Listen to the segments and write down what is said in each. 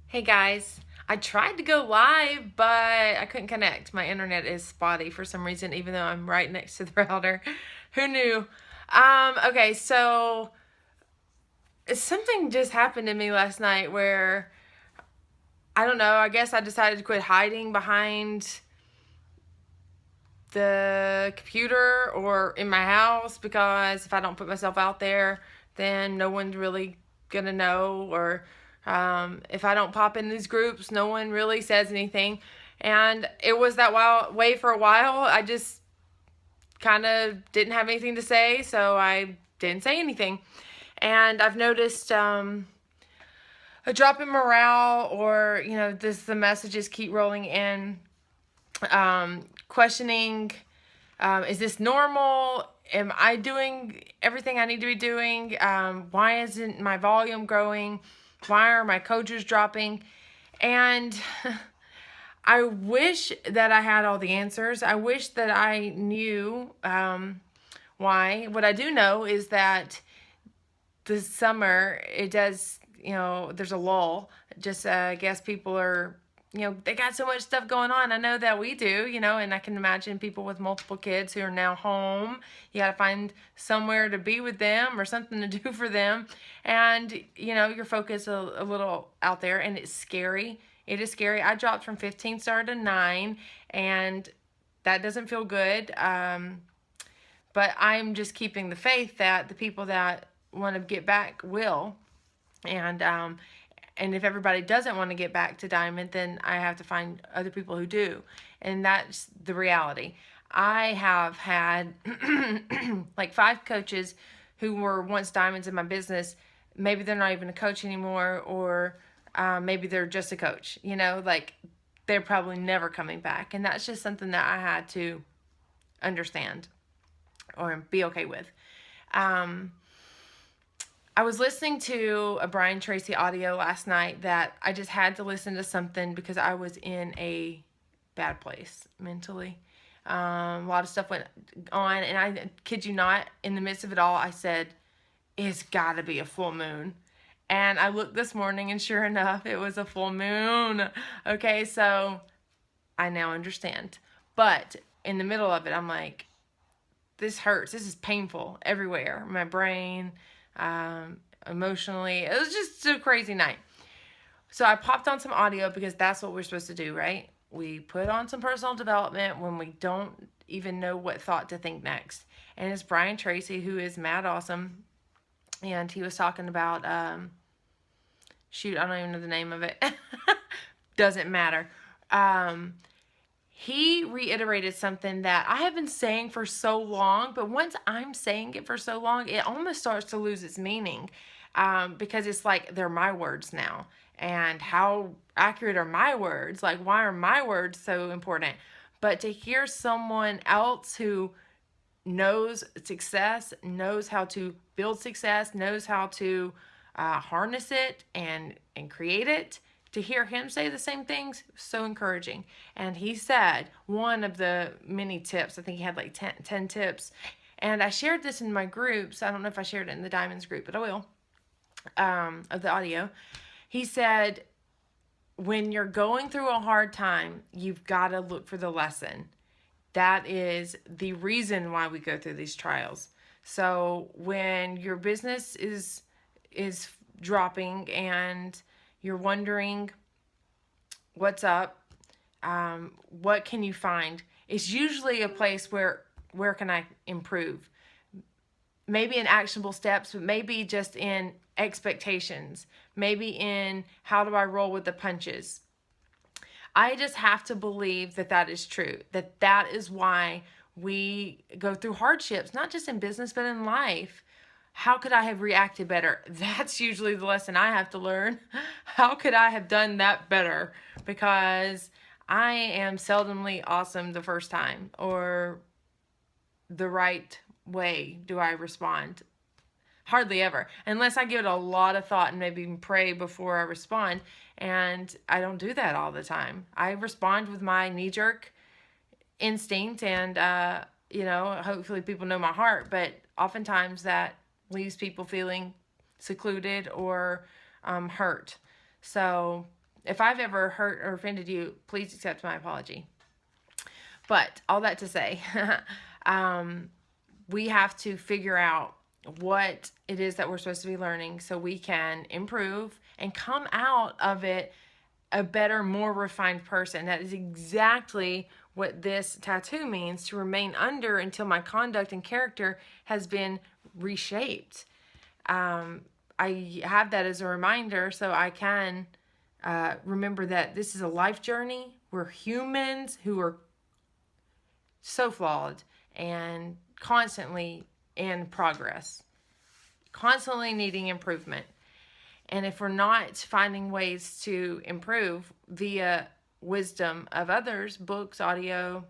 Hey guys, I tried to go live, but I couldn't connect. My internet is spotty for some reason, even though I'm right next to the router. Who knew? Okay, so something just happened to me last night where I don't know, I guess I decided to quit hiding behind the computer or in my house because if I don't put myself out there, then no one's really gonna know. Or if I don't pop in these groups, no one really says anything. And it was that way for a while. I just kind of didn't have anything to say, so I didn't say anything. And I've noticed a drop in morale, or the messages keep rolling in, questioning, is this normal? Am I doing everything I need to be doing? Why isn't my volume growing? Why are my coaches dropping? And I wish that I had all the answers. I wish that I knew why. What I do know is that this summer it does, there's a lull. Just I guess people are, they got so much stuff going on. I know that we do, and I can imagine people with multiple kids who are now home. You got to find somewhere to be with them or something to do for them. And, your focus a little out there, and it's scary. It is scary. I dropped from 15 star to 9, and that doesn't feel good. But I'm just keeping the faith that the people that want to get back will. And if everybody doesn't want to get back to Diamond, then I have to find other people who do. And that's the reality. I have had like 5 coaches who were once diamonds in my business. Maybe they're not even a coach anymore, or maybe they're just a coach. Like they're probably never coming back. And that's just something that I had to understand or be okay with. I was listening to a Brian Tracy audio last night that I just had to listen to something because I was in a bad place mentally. A lot of stuff went on, and I kid you not, in the midst of it all, I said, it's gotta be a full moon. And I looked this morning, and sure enough, it was a full moon. Okay, so I now understand. But in the middle of it, I'm like, this hurts. This is painful everywhere. My brain, emotionally. It was just a crazy night. So I popped on some audio because that's what we're supposed to do, right? We put on some personal development when we don't even know what thought to think next. And it's Brian Tracy, who is mad awesome. And he was talking about, shoot, I don't even know the name of it. Doesn't matter. He reiterated something that I have been saying for so long, but once I'm saying it for so long, it almost starts to lose its meaning, because it's like they're my words now. And how accurate are my words? Like, why are my words so important? But to hear someone else who knows success, knows how to build success, knows how to harness it and create it, to hear him say the same things, so encouraging. And he said one of the many tips, I think he had like 10 tips, and I shared this in my groups. I don't know if I shared it in the Diamonds group, but I will, of the audio. He said, when you're going through a hard time, you've got to look for the lesson. That is the reason why we go through these trials. So when your business is dropping and you're wondering what's up, what can you find? It's usually a place where can I improve? Maybe in actionable steps, but maybe just in expectations. Maybe in how do I roll with the punches? I just have to believe that that is true, that that is why we go through hardships, not just in business, but in life. How could I have reacted better? That's usually the lesson I have to learn. How could I have done that better? Because I am seldomly awesome the first time, or the right way do I respond. Hardly ever, unless I give it a lot of thought and maybe even pray before I respond. And I don't do that all the time. I respond with my knee jerk instinct, and hopefully people know my heart. But oftentimes that leaves people feeling secluded or hurt. So if I've ever hurt or offended you, please accept my apology. But all that to say, we have to figure out what it is that we're supposed to be learning so we can improve and come out of it a better, more refined person. That is exactly what this tattoo means, to remain under until my conduct and character has been reshaped. I have that as a reminder so I can remember that this is a life journey. We're humans who are so flawed and constantly in progress, constantly needing improvement. And if we're not finding ways to improve via wisdom of others, books, audio,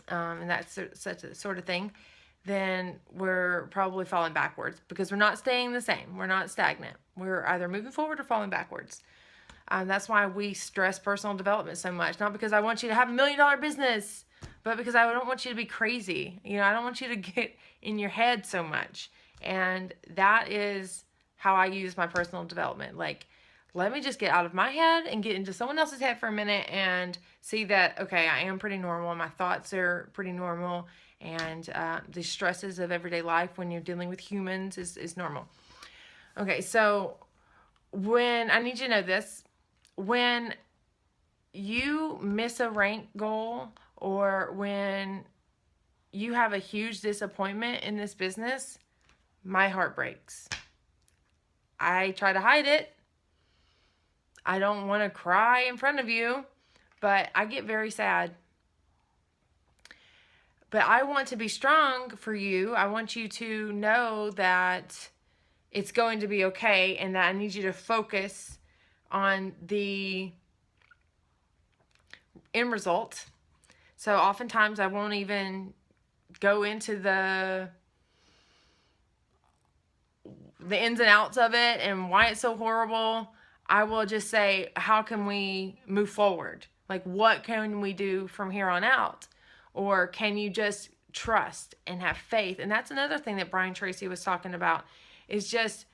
and that's such a sort of thing, then we're probably falling backwards because we're not staying the same. We're not stagnant. We're either moving forward or falling backwards. That's why we stress personal development so much. Not because I want you to have $1 million business, but because I don't want you to be crazy. I don't want you to get in your head so much. And that is how I use my personal development. Like, let me just get out of my head and get into someone else's head for a minute and see that, okay, I am pretty normal. My thoughts are pretty normal. And the stresses of everyday life when you're dealing with humans is normal. Okay, so when, I need you to know this, when you miss a rank goal or when you have a huge disappointment in this business, my heart breaks. I try to hide it. I don't want to cry in front of you, but I get very sad. But I want to be strong for you. I want you to know that it's going to be okay and that I need you to focus on the end result. So oftentimes I won't even go into the ins and outs of it and why it's so horrible. I will just say, how can we move forward? Like, what can we do from here on out? Or can you just trust and have faith? And that's another thing that Brian Tracy was talking about, is just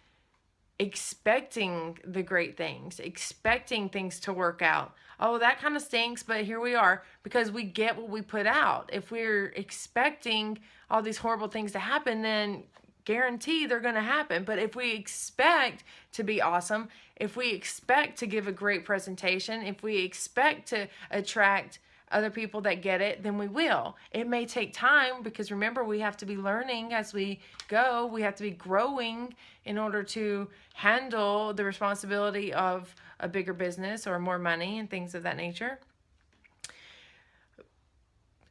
expecting the great things, expecting things to work out. Oh, that kind of stinks, but here we are, because we get what we put out. If we're expecting all these horrible things to happen, then guarantee they're going to happen. But if we expect to be awesome, if we expect to give a great presentation, if we expect to attract other people that get it, then we will. It may take time, because remember, we have to be learning as we go. We have to be growing in order to handle the responsibility of a bigger business or more money and things of that nature.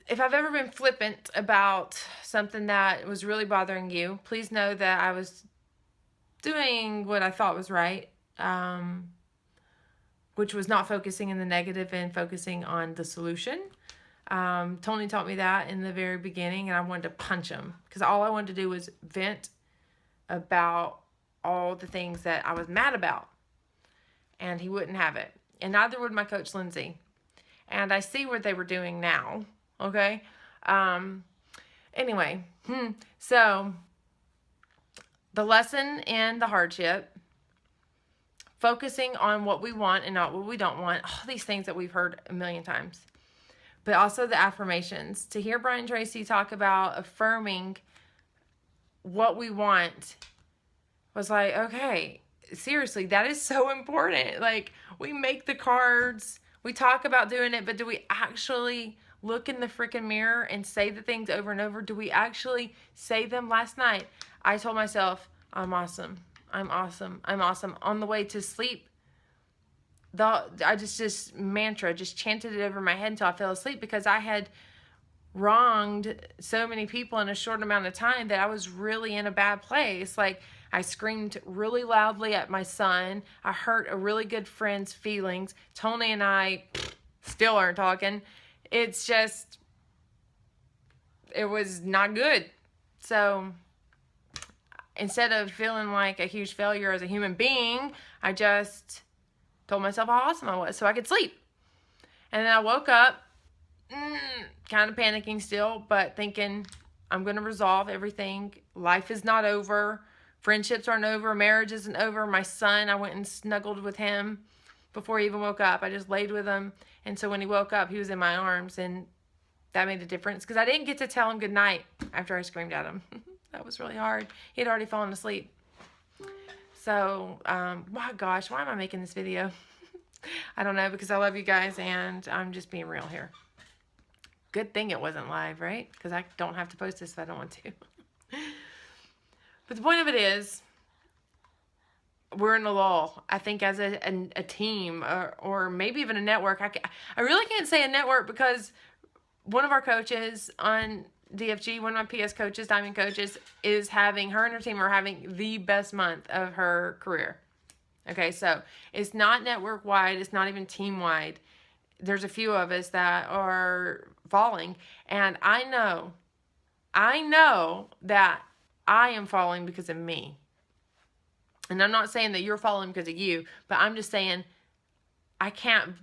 If I've ever been flippant about something that was really bothering you, please know that I was doing what I thought was right, which was not focusing in the negative and focusing on the solution. Tony taught me that in the very beginning, and I wanted to punch him because all I wanted to do was vent about all the things that I was mad about, and he wouldn't have it. And neither would my coach, Lindsay. And I see what they were doing now, okay? Anyway, so the lesson in the hardship, focusing on what we want and not what we don't want, all these things that we've heard a million times. But also the affirmations. To hear Brian Tracy talk about affirming what we want was like, okay, seriously, that is so important. Like, we make the cards, we talk about doing it, but do we actually look in the freaking mirror and say the things over and over? Do we actually say them? Last night, I told myself, I'm awesome. I'm awesome. I'm awesome. On the way to sleep, I just mantra, just chanted it over my head until I fell asleep, because I had wronged so many people in a short amount of time that I was really in a bad place. Like, I screamed really loudly at my son. I hurt a really good friend's feelings. Tony and I still aren't talking. It's just, it was not good. So instead of feeling like a huge failure as a human being, I just told myself how awesome I was so I could sleep. And then I woke up, kind of panicking still, but thinking, I'm going to resolve everything. Life is not over. Friendships aren't over. Marriage isn't over. My son, I went and snuggled with him before he even woke up. I just laid with him. And so when he woke up, he was in my arms, and that made a difference because I didn't get to tell him goodnight after I screamed at him. That was really hard. He had already fallen asleep. So, my gosh, why am I making this video? I don't know, because I love you guys and I'm just being real here. Good thing it wasn't live, right? Because I don't have to post this if I don't want to. But the point of it is, we're in a lull. I think as a team or maybe even a network. I really can't say a network because one of our coaches on DFG, one of my PS coaches, Diamond coaches, is having, her and her team are having the best month of her career. Okay, so it's not network wide, it's not even team wide. There's a few of us that are falling, and I know that I am falling because of me. And I'm not saying that you're falling because of you, but I'm just saying I can't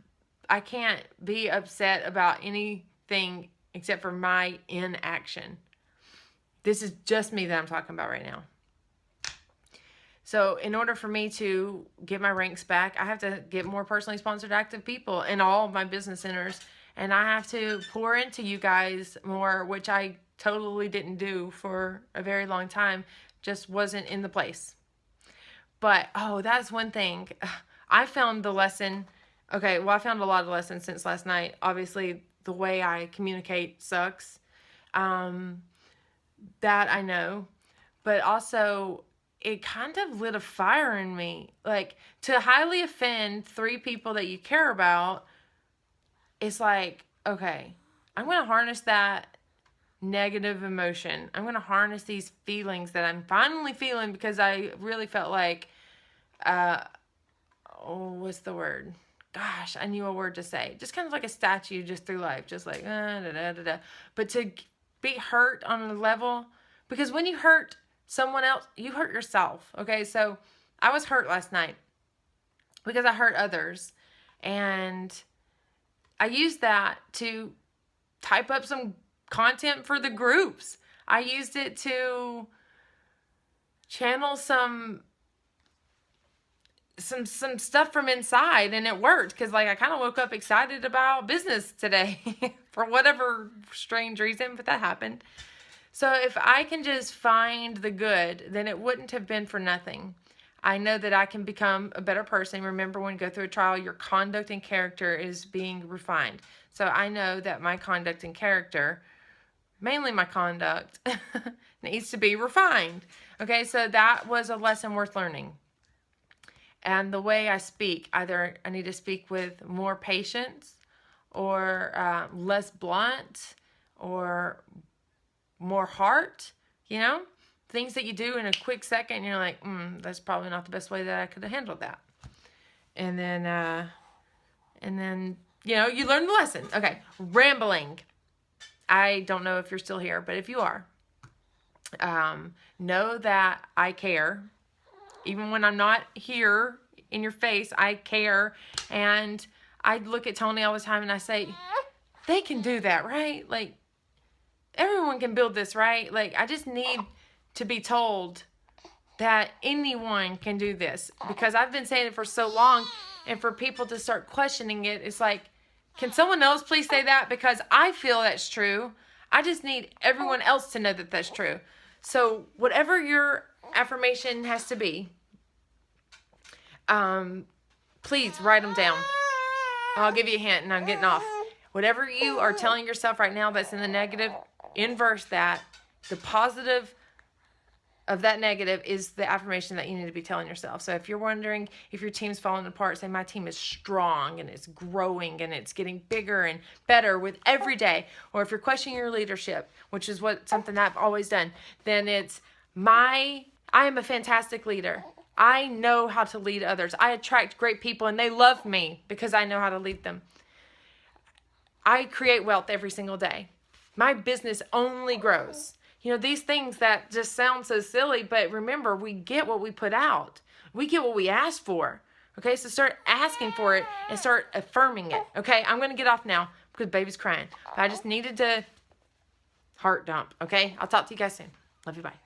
be upset about anything except for my inaction. This is just me that I'm talking about right now. So in order for me to get my ranks back, I have to get more personally sponsored active people in all of my business centers. And I have to pour into you guys more, which I totally didn't do for a very long time. Just wasn't in the place. But, oh, that's one thing. I found the lesson. Okay, well, I found a lot of lessons since last night. Obviously, the way I communicate sucks. That I know. But also, it kind of lit a fire in me. Like, to highly offend 3 people that you care about, it's like, okay, I'm going to harness that negative emotion. I'm going to harness these feelings that I'm finally feeling because I really felt like, what's the word? Gosh, I knew a word to say. Just kind of like a statue just through life. Just like, da, da, da, da. But to be hurt on a level, because when you hurt someone else, you hurt yourself. Okay, so I was hurt last night because I hurt others. And I used that to type up some content for the groups. I used it to channel some stuff from inside, and it worked because, like, I kind of woke up excited about business today for whatever strange reason, but that happened. So if I can just find the good, then it wouldn't have been for nothing. I know that I can become a better person. Remember, when you go through a trial, your conduct and character is being refined. So I know that my conduct and character, mainly my conduct, needs to be refined. Okay, so that was a lesson worth learning. And the way I speak, either I need to speak with more patience or less blunt or more heart, you know? Things that you do in a quick second, and you're like, that's probably not the best way that I could have handled that. And then, you know, you learn the lesson. Okay, rambling. I don't know if you're still here, but if you are, know that I care. Even when I'm not here in your face, I care. And I look at Tony all the time and I say, they can do that, right? Like, everyone can build this, right? Like, I just need to be told that anyone can do this. Because I've been saying it for so long, and for people to start questioning it, it's like, can someone else please say that? Because I feel that's true. I just need everyone else to know that that's true. So whatever your affirmation has to be, please write them down. I'll give you a hint and I'm getting off. Whatever you are telling yourself right now that's in the negative, inverse that. The positive of that negative is the affirmation that you need to be telling yourself. So if you're wondering if your team's falling apart, say my team is strong and it's growing and it's getting bigger and better with every day. Or if you're questioning your leadership, which is something that I've always done, then it's I am a fantastic leader. I know how to lead others. I attract great people and they love me because I know how to lead them. I create wealth every single day. My business only grows. You know, these things that just sound so silly, but remember, we get what we put out. We get what we ask for. Okay, so start asking for it and start affirming it. Okay, I'm going to get off now because baby's crying. But I just needed to heart dump. Okay, I'll talk to you guys soon. Love you, bye.